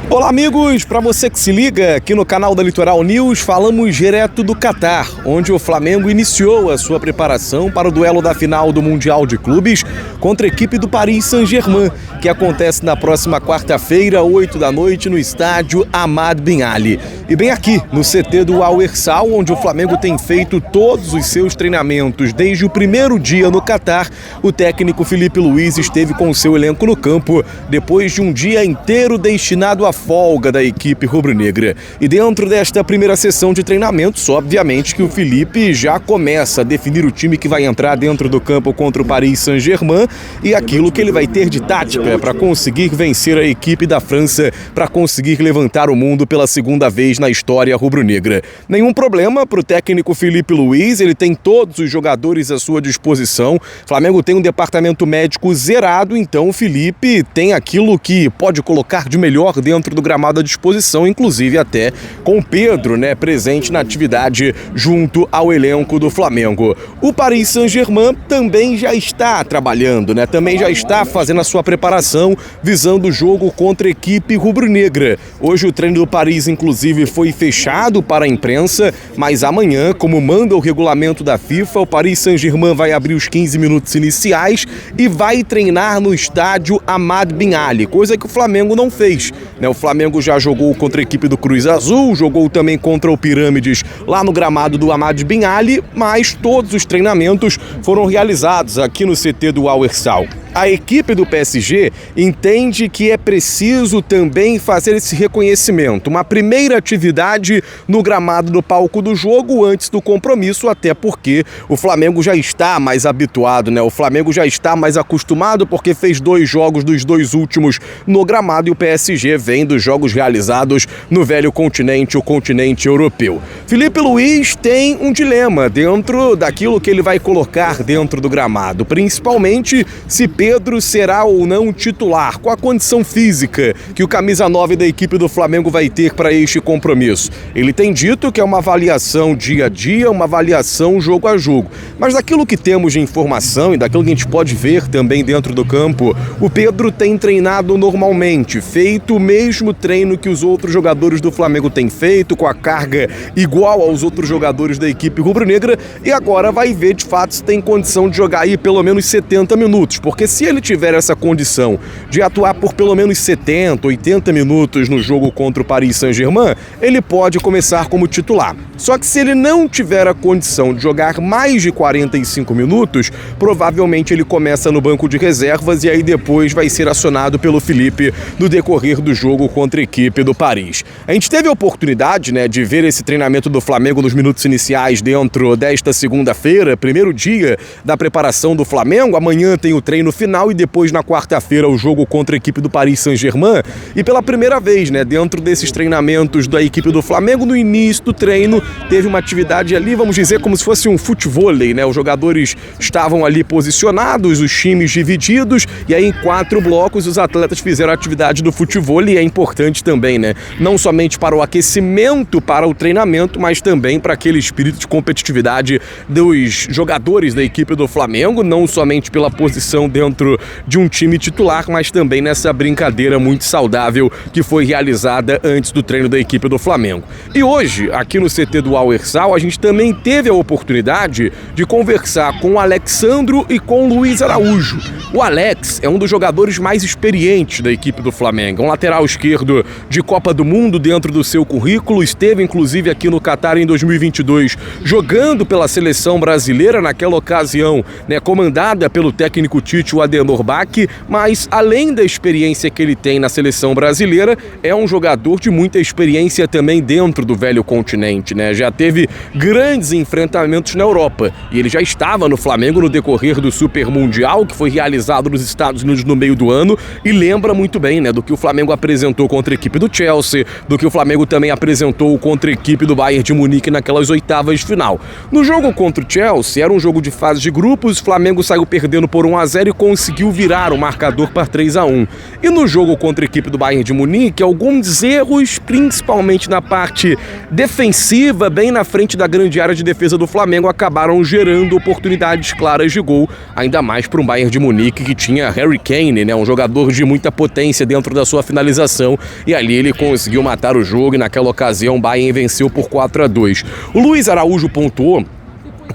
Olá amigos, para você que se liga aqui no canal da Litoral News, falamos direto do Catar, onde o Flamengo iniciou a sua preparação para o duelo da final do Mundial de Clubes contra a equipe do Paris Saint-Germain, que acontece na próxima quarta-feira, 8 da noite, no estádio Hamad Bin Ali. E bem aqui, no CT do Al Irsal, onde o Flamengo tem feito todos os seus treinamentos desde o primeiro dia no Catar, o técnico Filipe Luiz esteve com o seu elenco no campo, depois de um dia inteiro destinado à folga da equipe rubro-negra. E dentro desta primeira sessão de treinamentos, obviamente que o Filipe já começa a definir o time que vai entrar dentro do campo contra o Paris Saint-Germain e aquilo que ele vai ter de tática para conseguir vencer a equipe da França, para conseguir levantar o mundo pela segunda vez na história rubro-negra. Nenhum problema para o técnico Filipe Luiz, ele tem todos os jogadores à sua disposição. O Flamengo tem um departamento médico zerado, então o Filipe tem aquilo que pode colocar de melhor dentro do gramado à disposição, inclusive até com o Pedro, presente na atividade junto ao elenco do Flamengo. O Paris Saint-Germain também já está trabalhando, também já está fazendo a sua preparação visando o jogo contra a equipe rubro-negra. Hoje o treino do Paris, inclusive, foi fechado para a imprensa, mas amanhã, como manda o regulamento da FIFA, o Paris Saint-Germain vai abrir os 15 minutos iniciais e vai treinar no estádio Hamad Bin Ali, coisa que o Flamengo não fez. O Flamengo já jogou contra a equipe do Cruz Azul, jogou também contra o Pirâmides lá no gramado do Hamad Bin Ali, mas todos os treinamentos foram realizados aqui no CT do Al Irsal. A equipe do PSG entende que é preciso também fazer esse reconhecimento, uma primeira atividade no gramado do palco do jogo antes do compromisso, até porque o Flamengo já está mais habituado, o Flamengo já está mais acostumado porque fez 2 jogos dos 2 últimos no gramado e o PSG vem dos jogos realizados no velho continente, o continente europeu. Filipe Luiz tem um dilema dentro daquilo que ele vai colocar dentro do gramado, principalmente se Pedro será ou não titular, com a condição física que o camisa 9 da equipe do Flamengo vai ter para este compromisso. Ele tem dito que é uma avaliação dia a dia, uma avaliação jogo a jogo. Mas daquilo que temos de informação e daquilo que a gente pode ver também dentro do campo, o Pedro tem treinado normalmente, feito o mesmo treino que os outros jogadores do Flamengo têm feito, com a carga igual aos outros jogadores da equipe rubro-negra, e agora vai ver de fato se tem condição de jogar aí pelo menos 70 minutos, porque se ele tiver essa condição de atuar por pelo menos 70, 80 minutos no jogo contra o Paris Saint-Germain, ele pode começar como titular. Só que se ele não tiver a condição de jogar mais de 45 minutos, provavelmente ele começa no banco de reservas e aí depois vai ser acionado pelo Filipe no decorrer do jogo contra a equipe do Paris. A gente teve a oportunidade, de ver esse treinamento do Flamengo nos minutos iniciais dentro desta segunda-feira, primeiro dia da preparação do Flamengo. Amanhã tem o treino final e depois na quarta-feira o jogo contra a equipe do Paris Saint-Germain. E pela primeira vez, dentro desses treinamentos da equipe do Flamengo, no início do treino, teve uma atividade ali, vamos dizer, como se fosse um futevôlei, Os jogadores estavam ali posicionados, os times divididos, e aí em 4 blocos os atletas fizeram a atividade do futevôlei, e é importante também, Não somente para o aquecimento, para o treinamento, mas também para aquele espírito de competitividade dos jogadores da equipe do Flamengo, não somente pela posição dentro de um time titular, mas também nessa brincadeira muito saudável que foi realizada antes do treino da equipe do Flamengo. E hoje, aqui no CT do Al Irsal, a gente também teve a oportunidade de conversar com o Alexandro e com o Luiz Araújo. O Alex é um dos jogadores mais experientes da equipe do Flamengo, um lateral esquerdo de Copa do Mundo dentro do seu currículo, esteve inclusive aqui no Catar em 2022, jogando pela seleção brasileira naquela ocasião, comandada pelo técnico Tite, o Adenor Bach, mas além da experiência que ele tem na seleção brasileira, é um jogador de muita experiência também dentro do velho continente, Já teve grandes enfrentamentos na Europa e ele já estava no Flamengo no decorrer do Super Mundial, que foi realizado nos Estados Unidos no meio do ano, e lembra muito bem, do que o Flamengo apresentou contra a equipe do Chelsea, do que o Flamengo também apresentou contra a equipe do Bayern de Munique naquelas oitavas de final. No jogo contra o Chelsea, era um jogo de fase de grupos, o Flamengo saiu perdendo por 1-0 e conseguiu virar o marcador para 3-1. E no jogo contra a equipe do Bayern de Munique, alguns erros, principalmente na parte defensiva, bem na frente da grande área de defesa do Flamengo, acabaram gerando oportunidades claras de gol, ainda mais para um Bayern de Munique que tinha Harry Kane, né, um jogador de muita potência dentro da sua finalização, e ali ele conseguiu matar o jogo e naquela ocasião o Bayern venceu por 4-2. O Luiz Araújo pontuou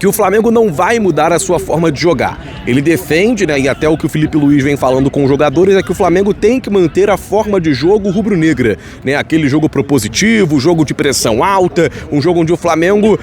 que o Flamengo não vai mudar a sua forma de jogar. Ele defende, né, e até o que o Felipe Luiz vem falando com os jogadores é que o Flamengo tem que manter a forma de jogo rubro-negra, né, aquele jogo propositivo, jogo de pressão alta, um jogo onde o Flamengo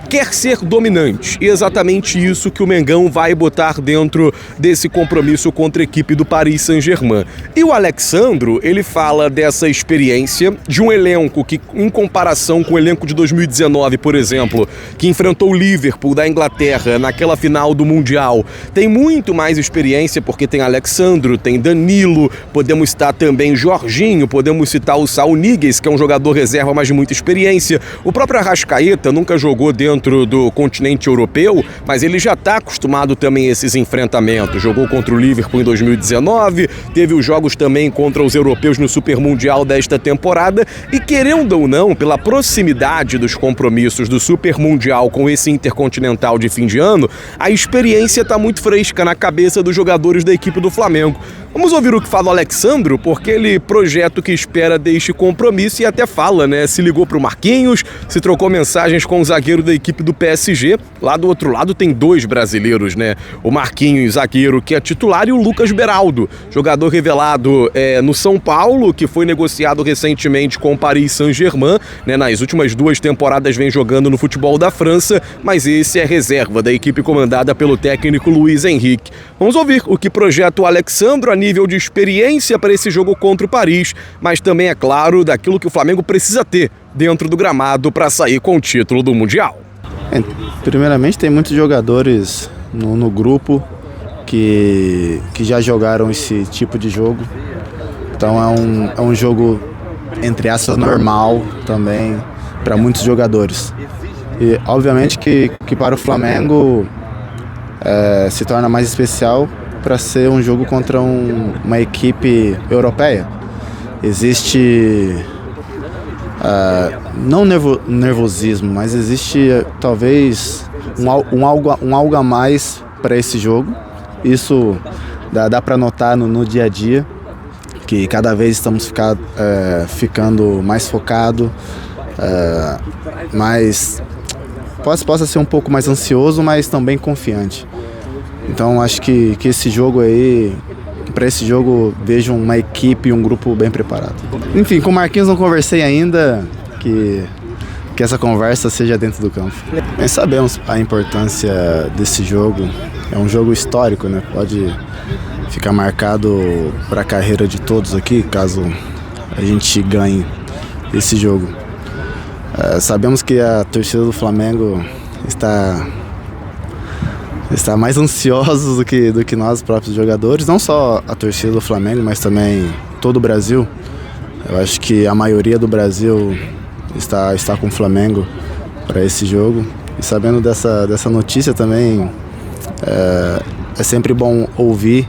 quer ser dominante. E é exatamente isso que o Mengão vai botar dentro desse compromisso contra a equipe do Paris Saint-Germain. E o Alexandro, ele fala dessa experiência de um elenco que, em comparação com o elenco de 2019, por exemplo, que enfrentou o Liverpool da Inglaterra naquela final do Mundial, tem muito mais experiência porque tem Alexandro, tem Danilo, podemos citar também Jorginho, podemos citar o Saúl Ñíguez, que é um jogador reserva, mas de muita experiência. O próprio Arrascaeta nunca jogou dentro do continente europeu, mas ele já está acostumado também a esses enfrentamentos. Jogou contra o Liverpool em 2019, teve os jogos também contra os europeus no Super Mundial desta temporada e, querendo ou não, pela proximidade dos compromissos do Super Mundial com esse intercontinental de fim de ano, a experiência está muito fresca na cabeça dos jogadores da equipe do Flamengo. Vamos ouvir o que fala o Alexandro, porque ele projeta o que espera deste compromisso e até fala, né? Se ligou para o Marquinhos, se trocou mensagens com o zagueiro da equipe do PSG. Lá do outro lado tem dois brasileiros, né? O Marquinhos, zagueiro, que é titular, e o Lucas Beraldo, jogador revelado no São Paulo, que foi negociado recentemente com o Paris Saint-Germain, né? Nas últimas 2 temporadas vem jogando no futebol da França, mas esse é reserva da equipe comandada pelo técnico Luiz Henrique. Vamos ouvir o que projeta o Alexandro a nível de experiência para esse jogo contra o Paris, mas também, é claro, daquilo que o Flamengo precisa ter dentro do gramado para sair com o título do Mundial. Primeiramente, tem muitos jogadores no grupo que já jogaram esse tipo de jogo, então é um jogo, entre aspas, normal também para muitos jogadores. E obviamente que para o Flamengo se torna mais especial para ser um jogo contra uma equipe europeia. Existe não nervosismo, mas existe talvez um algo a mais para esse jogo. Isso dá para notar no dia a dia, que cada vez estamos ficando mais focados, possa ser um pouco mais ansioso, mas também confiante. Então acho que esse jogo aí, para esse jogo, vejo uma equipe e um grupo bem preparado. Enfim, com o Marquinhos não conversei ainda, que essa conversa seja dentro do campo. Nós sabemos a importância desse jogo, é um jogo histórico, né? Pode ficar marcado para a carreira de todos aqui, caso a gente ganhe esse jogo. Sabemos que a torcida do Flamengo está mais ansiosos do que nós próprios jogadores, não só a torcida do Flamengo, mas também todo o Brasil. Eu acho que a maioria do Brasil está com o Flamengo para esse jogo. E sabendo dessa notícia também, é sempre bom ouvir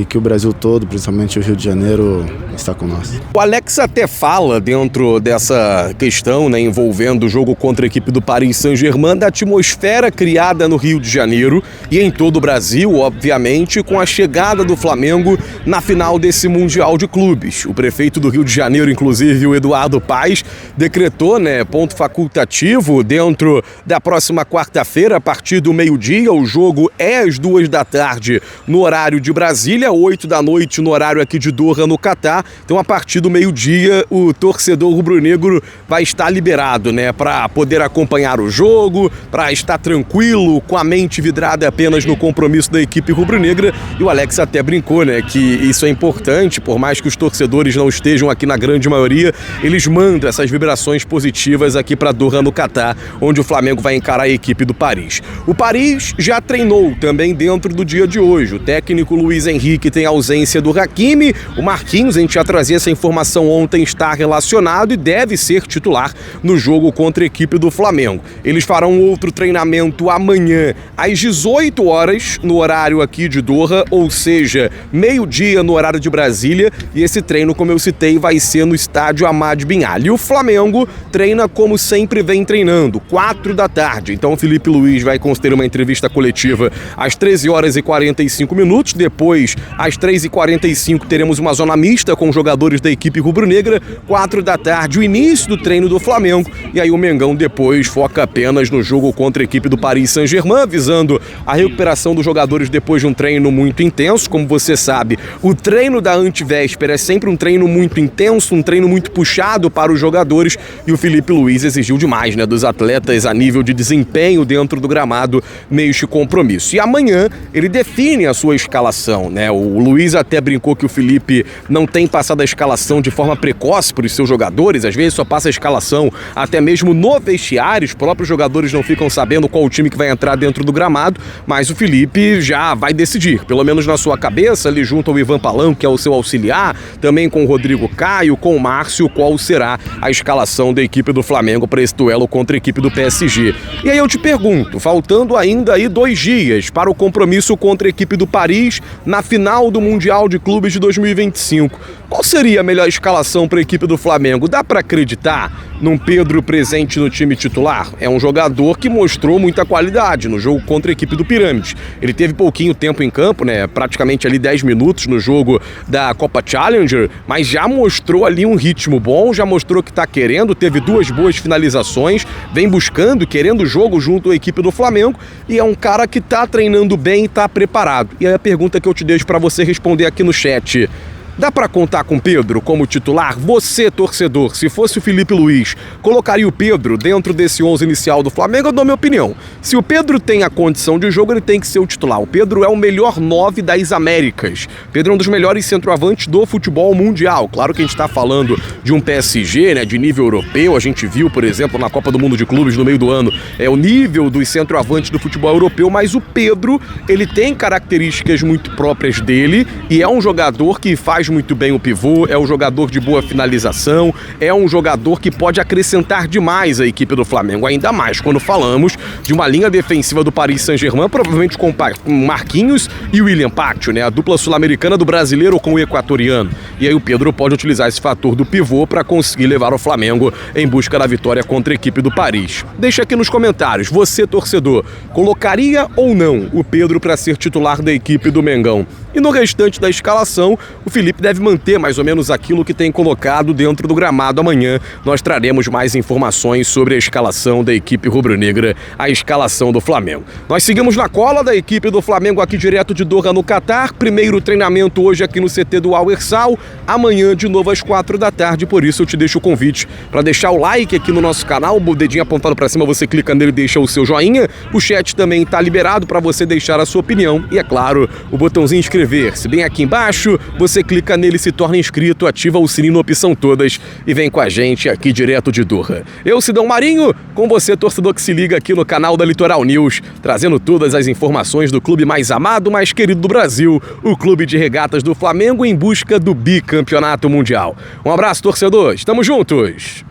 que o Brasil todo, principalmente o Rio de Janeiro, está com nós. O Alex até fala, dentro dessa questão, né, envolvendo o jogo contra a equipe do Paris Saint-Germain, da atmosfera criada no Rio de Janeiro e em todo o Brasil, obviamente, com a chegada do Flamengo na final desse Mundial de Clubes. O prefeito do Rio de Janeiro, inclusive o Eduardo Paes, decretou, né, ponto facultativo dentro da próxima quarta-feira, a partir do meio-dia. O jogo é às 14h no horário de Brasília, 20h no horário aqui de Doha, no Catar. Então, a partir do meio-dia, o torcedor rubro-negro vai estar liberado, né, para poder acompanhar o jogo, para estar tranquilo, com a mente vidrada apenas no compromisso da equipe rubro-negra. E o Alex até brincou, né, que isso é importante, por mais que os torcedores não estejam aqui na grande maioria, eles mandam essas vibrações positivas aqui para Doha, no Catar, onde o Flamengo vai encarar a equipe do Paris. O Paris já treinou também dentro do dia de hoje. O técnico Luiz Henrique tem a ausência do Hakimi, o Marquinhos, a gente já trazia essa informação ontem, está relacionado e deve ser titular no jogo contra a equipe do Flamengo. Eles farão outro treinamento amanhã às 18 horas no horário aqui de Doha, ou seja, meio-dia no horário de Brasília, e esse treino, como eu citei, vai ser no estádio Ahmad Bin Ali. E o Flamengo treina como sempre vem treinando, 4 da tarde. Então o Felipe Luiz vai conceder uma entrevista coletiva às 13 horas e 45 minutos. Depois, às 3h45, teremos uma zona mista com os jogadores da equipe rubro-negra. 4 da tarde, o início do treino do Flamengo. E aí o Mengão depois foca apenas no jogo contra a equipe do Paris Saint-Germain, visando a recuperação dos jogadores depois de um treino muito intenso. Como você sabe, o treino da antivéspera é sempre um treino muito intenso, um treino muito puxado para os jogadores. E o Felipe Luiz exigiu demais, né, dos atletas a nível de desempenho dentro do gramado neste compromisso. E amanhã ele define a sua escalação, né? O Luiz até brincou que o Felipe não tem passado a escalação de forma precoce para os seus jogadores, às vezes só passa a escalação até mesmo no vestiário, os próprios jogadores não ficam sabendo qual o time que vai entrar dentro do gramado, mas o Felipe já vai decidir, pelo menos na sua cabeça, ali junto ao Ivan Palan, que é o seu auxiliar, também com o Rodrigo Caio, com o Márcio, qual será a escalação da equipe do Flamengo para esse duelo contra a equipe do PSG. E aí eu te pergunto, faltando ainda aí 2 dias para o compromisso contra a equipe do Paris na final do Mundial de Clubes de 2025, qual seria a melhor escalação para a equipe do Flamengo? Dá para acreditar num Pedro presente no time titular? É um jogador que mostrou muita qualidade no jogo contra a equipe do Pirâmides. Ele teve pouquinho tempo em campo, né? Praticamente ali 10 minutos no jogo da Copa Challenger, mas já mostrou ali um ritmo bom, já mostrou que está querendo, teve 2 boas finalizações, vem buscando, querendo o jogo junto à equipe do Flamengo, e é um cara que está treinando bem e está preparado. E aí a pergunta que eu te deixo para você responder aqui no chat: dá para contar com o Pedro como titular? Você, torcedor, se fosse o Felipe Luiz, colocaria o Pedro dentro desse 11 inicial do Flamengo? Eu dou minha opinião. Se o Pedro tem a condição de jogo, ele tem que ser o titular. O Pedro é o melhor 9 das Américas. Pedro é um dos melhores centroavantes do futebol mundial. Claro que a gente está falando de um PSG, né, de nível europeu. A gente viu, por exemplo, na Copa do Mundo de Clubes no meio do ano, o nível dos centroavantes do futebol europeu, mas o Pedro, ele tem características muito próprias dele e é um jogador que faz muito bem o pivô, é um jogador de boa finalização, é um jogador que pode acrescentar demais a equipe do Flamengo, ainda mais quando falamos de uma linha defensiva do Paris Saint-Germain, provavelmente com Marquinhos e William Paccio, né, a dupla sul-americana do brasileiro com o equatoriano. E aí o Pedro pode utilizar esse fator do pivô para conseguir levar o Flamengo em busca da vitória contra a equipe do Paris. Deixa aqui nos comentários, você, torcedor, colocaria ou não o Pedro para ser titular da equipe do Mengão? E no restante da escalação, o Felipe deve manter mais ou menos aquilo que tem colocado dentro do gramado. Amanhã nós traremos mais informações sobre a escalação da equipe rubro-negra, a escalação do Flamengo. Nós seguimos na cola da equipe do Flamengo aqui direto de Doha, no Catar. Primeiro treinamento hoje aqui no CT do Al Hilal. Amanhã de novo às 4 da tarde, por isso eu te deixo o convite para deixar o like aqui no nosso canal, o dedinho apontado para cima, você clica nele e deixa o seu joinha. O chat também está liberado para você deixar a sua opinião e, é claro, o botãozinho inscrever-se bem aqui embaixo, você clica nele, se torna inscrito, ativa o sininho na opção todas e vem com a gente aqui direto de Doha. Eu, Sidão Marinho, com você, torcedor que se liga aqui no canal da Litoral News, trazendo todas as informações do clube mais amado, mais querido do Brasil, o Clube de Regatas do Flamengo, em busca do bicampeonato mundial. Um abraço, torcedor, estamos juntos!